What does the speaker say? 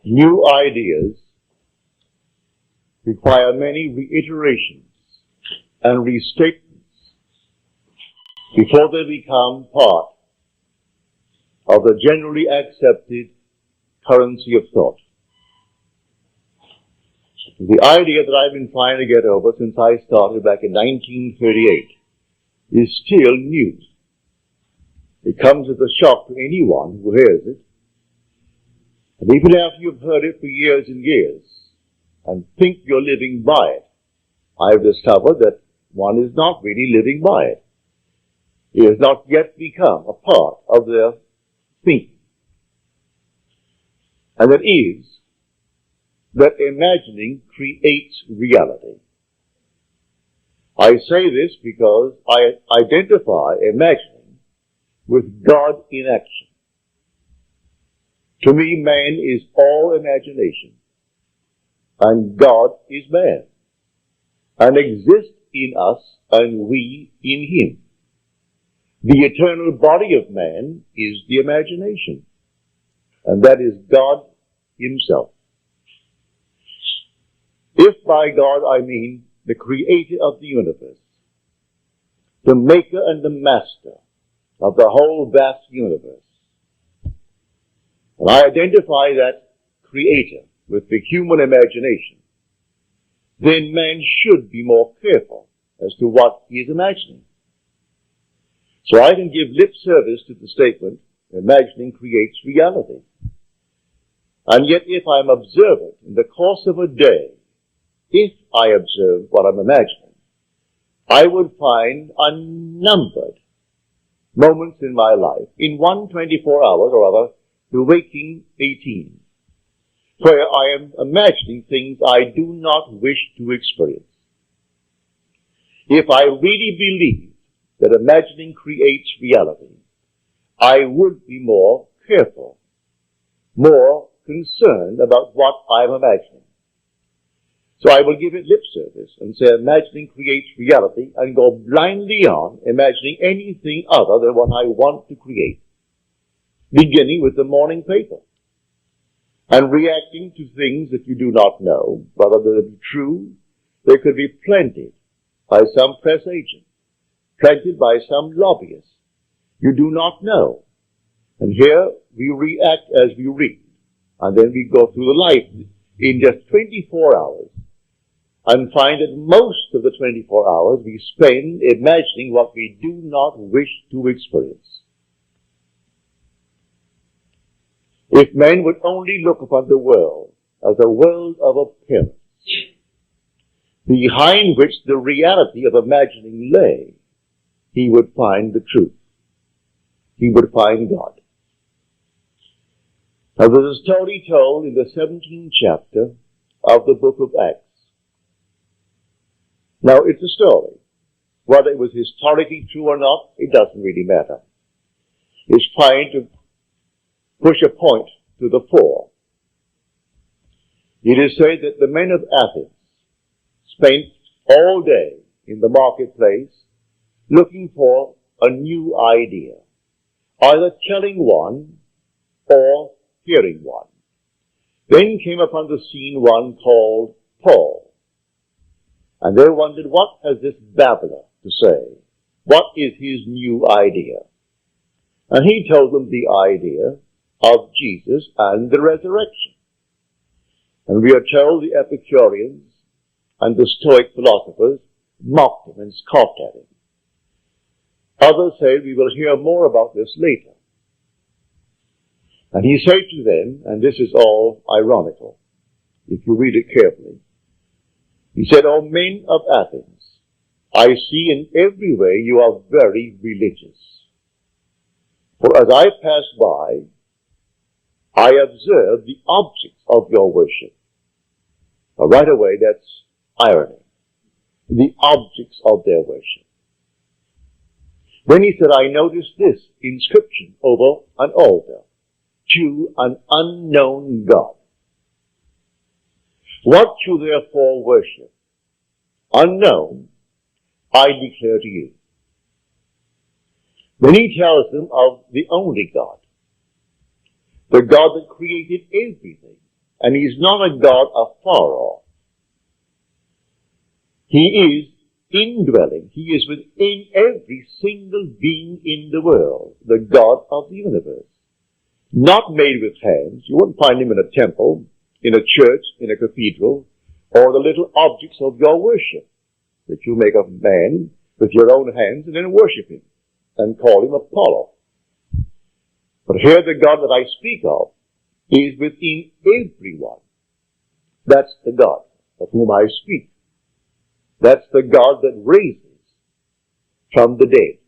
New ideas require many reiterations and restatements before they become part of the generally accepted currency of thought. The idea that I've been trying to get over since I started back in 1938 is still new. It comes as a shock to anyone who hears it. And even after you've heard it for years and years and think you're living by it, I've discovered that one is not really living by it. It has not yet become a part of their thinking. And that is that imagining creates reality. I say this because I identify imagining with God in action. To me, man is all imagination, and God is man, and exists in us and we in him. The eternal body of man is the imagination, and that is God himself. If by God I mean the creator of the universe, the maker and the master of the whole vast universe, and I identify that creator with the human imagination, then man should be more careful as to what he is imagining. So I can give lip service to the statement, imagining creates reality. And yet if I'm observant in the course of a day, if I observe what I'm imagining, I would find unnumbered moments in my life, in 124 hours or other, the waking 18, where I am imagining things I do not wish to experience. If I really believe that imagining creates reality, I would be more careful, more concerned about what I'm imagining. So I will give it lip service and say imagining creates reality and go blindly on imagining anything other than what I want to create, beginning with the morning paper and reacting to things that you do not know, whether they be true. They could be planted by some press agent, planted by some lobbyist. You do not know. And here we react as we read. And then we go through the life in just 24 hours and find that most of the 24 hours we spend imagining what we do not wish to experience. If man would only look upon the world as a world of appearance, behind which the reality of imagining lay, he would find the truth. He would find God. Now there's a story told in the 17th chapter of the book of Acts. Now it's a story. Whether it was historically true or not, it doesn't really matter. It's trying to push a point to the fore. It is said that the men of Athens spent all day in the marketplace looking for a new idea, either telling one or hearing one. Then came upon the scene one called Paul, and they wondered, what has this babbler to say? What is his new idea? And he told them the idea of Jesus and the resurrection. And we are told the Epicureans and the Stoic philosophers mocked him and scoffed at him. Others say we will hear more about this later. And he said to them, and this is all ironical, if you read it carefully, he said, O men of Athens, I see in every way you are very religious. For as I passed by, I observed the objects of your worship. Now, right away, that's irony. The objects of their worship. Then he said, I noticed this inscription over an altar, to an unknown God. What you therefore worship, unknown, I declare to you. Then he tells them of the only God, the God that created everything, And he's not a God afar off. He is indwelling. He is within every single being in the world, the God of the universe. Not made with hands. You won't find him in a temple, in a church, in a cathedral, or the little objects of your worship that you make of man with your own hands and then worship him and call him Apollo. But here the God that I speak of is within everyone. That's the God of whom I speak. That's the God that raises from the dead.